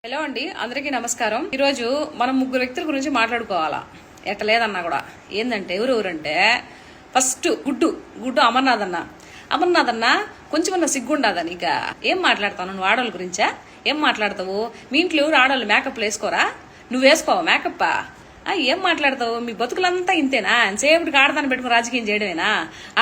Hello అండి, అందరికీ నమస్కారం. ఈరోజు మనం ముగ్గురు వ్యక్తుల గురించి మాట్లాడుకోవాలా. ఎట్టలేదన్నా కూడా ఏందంటే ఎవరెవరంటే ఫస్ట్ గుడ్డు అమర్నాథ్ అన్న కొంచెమన్నా సిగ్గుండదా నీక? ఏం మాట్లాడతావు నువ్వు ఆడవాళ్ళ గురించా? ఏం మాట్లాడతావు? మీ ఇంట్లో ఎవరు ఆడవాళ్ళు మేకప్లు వేసుకోరా? నువ్వు వేసుకోవా మేకప్పా? ఏం మాట్లాడతావు? మీ బతుకులంతా ఇంతేనా? సేపటికి ఆడదాన్ని పెట్టుకుని రాజకీయం చేయడమేనా?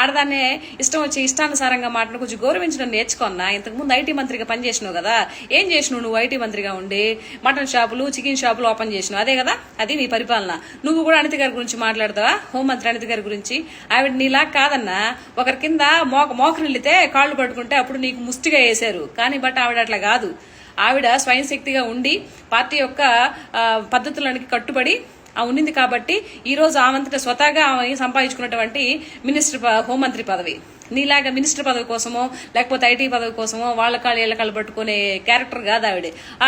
ఆడదాన్నే ఇష్టం వచ్చి ఇష్టానుసారంగా మాట్లాడి కొంచెం గౌరవించడం నేర్చుకున్నా. ఇంతకుముందు ఐటీ మంత్రిగా పనిచేసినావు కదా, ఏం చేసినావు నువ్వు? ఐటీ మంత్రిగా ఉండి మటన్ షాపులు చికెన్ షాపులు ఓపెన్ చేసినావు, అదే కదా అది నీ పరిపాలన. నువ్వు కూడా అనిత గారి గురించి మాట్లాడతావా? హోంమంత్రి అనిత గారి గురించి. ఆవిడ నీలా కాదన్నా, ఒకరి కింద మోకరు నిలితే కాళ్ళు పట్టుకుంటే అప్పుడు నీకు ముష్టిగా వేశారు. కానీ బట్ ఆవిడ అట్లా కాదు. ఆవిడ స్వయం శక్తిగా ఉండి పార్టీ యొక్క పద్ధతులకి కట్టుబడి ఉన్నింది కాబట్టి ఈ రోజు ఆమంతటా స్వతహాగా సంపాదించుకున్నటువంటి హోంమంత్రి పదవి. నీలాగా మినిస్టర్ పదవి కోసమో లేకపోతే ఐటీ పదవి కోసమో వాళ్ళ కాళ్ళు ఇళ్ల కాళ్ళు పట్టుకునే క్యారెక్టర్ కాదు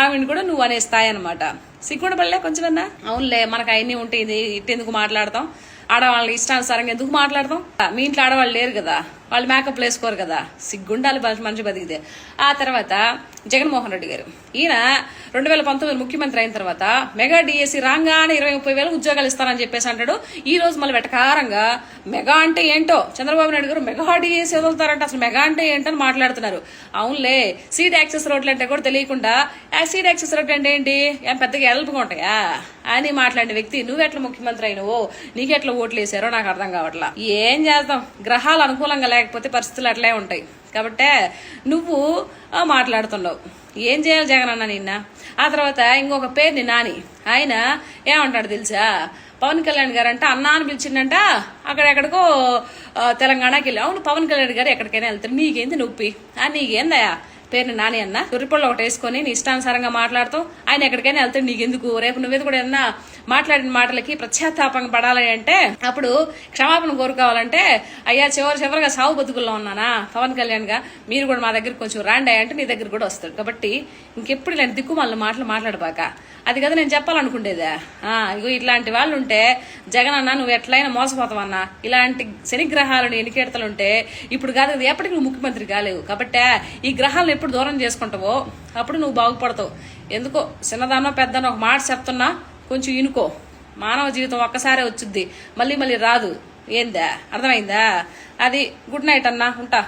ఆవిడని కూడా నువ్వు అనే స్థాయి అనమాట. సిగ్గుండ పడలే కొంచెమన్నా? అవునులే, మనకు అవన్నీ ఉంటుంది, ఇట్టెందుకు మాట్లాడతాం? ఆడవాళ్ళని ఇష్టానుసారంగా ఎందుకు మాట్లాడతాం? మీ ఇంట్లో ఆడవాళ్ళు లేరు కదా, వాళ్ళు మేకప్ వేసుకోరు కదా, సిగ్గుండాలి మనిషి బతికితే. ఆ తర్వాత జగన్మోహన్ రెడ్డి గారు, ఈయన 2019 ముఖ్యమంత్రి అయిన తర్వాత మెగా డిఎస్సి రాగానే 20-30 వేల ఉద్యోగాలు ఇస్తారని చెప్పేసి అంటాడు. ఈ రోజు మళ్ళీ వెటకారంగా మెగా అంటే ఏంటో చంద్రబాబు నాయుడు గారు మెగా డిఎస్సి వదులుతారంటే అసలు మెగా అంటే ఏంటని మాట్లాడుతున్నారు. అవునులే, సీడ్ యాక్సెస్ రోడ్లు అంటే కూడా తెలియకుండా సీడ్ యాక్సెస్ రోడ్లు అంటే ఏంటి, ఏం పెద్దగా ఎల్పుగా ఉంటాయా అని మాట్లాడిన వ్యక్తి నువ్వెట్లా ముఖ్యమంత్రి అయినవో, నీకెట్లా ఓట్లు వేసారో నాకు అర్థం కావట్లా. ఏం చేద్దాం, గ్రహాలు అనుకూలంగా లేకపోతే పరిస్థితులు అట్లే ఉంటాయి. కాబట్టి నువ్వు మాట్లాడుతున్నావు. ఏం చేయాలి జగన్ అన్న నిన్న? ఆ తర్వాత ఇంకొక పేరుని నాని, ఆయన ఏమంటాడు తెలుసా? పవన్ కళ్యాణ్ గారు అంట అన్నా అని పిలిచిండంట, అక్కడెక్కడికో తెలంగాణకి వెళ్ళి. అవును, పవన్ కళ్యాణ్ గారు ఎక్కడికైనా వెళ్తారు, నీకేంది నొప్పి? నీకేందయా పేరుని నాని అన్న? తురిపళ్ళు ఒకటి వేసుకొని నీ ఇష్టానుసారంగా మాట్లాడుతావు. ఆయన ఎక్కడికైనా వెళ్తాడు, నీకెందుకు? రేపు నువ్వేది కూడా ఏమన్నా మాట్లాడిన మాటలకి ప్రత్యాతాపం పడాలి అంటే, అప్పుడు క్షమాపణ కోరుకోవాలంటే, అయ్యా చివరిగా సాగు బతుకుల్లో ఉన్నానా పవన్ కళ్యాణ్ గా, మీరు కూడా మా దగ్గర కొంచెం రాండి అంటే నీ దగ్గర కూడా వస్తాడు. కాబట్టి ఇంకెప్పుడు ఇలాంటి దిక్కుమాలిన మాటలు మాట్లాడబాక. అది కదా నేను చెప్పాలనుకుంటేదా. ఇగో ఇట్లాంటి వాళ్ళు ఉంటే జగన్ అన్న నువ్వు ఎట్లయినా మోసపోతావన్నా. ఇలాంటి శనిగ్రహాలను ఎన్నికేడతలుంటే ఇప్పుడు కాదు కదా, ఎప్పటికి నువ్వు ముఖ్యమంత్రి కాలేవు. కాబట్టి ఈ గ్రహాలను ఎప్పుడు దూరం చేసుకుంటావో అప్పుడు నువ్వు బాగుపడతావు. ఎందుకో చిన్నదానో పెద్దనో ఒక మాట చెప్తున్నా, కొంచెం ఇనుకో. మానవ జీవితం ఒక్కసారే వచ్చుద్ది, మళ్ళీ రాదు. ఏందా? అర్థమైందా? అది గుడ్ నైట్ అన్నా, ఉంటా.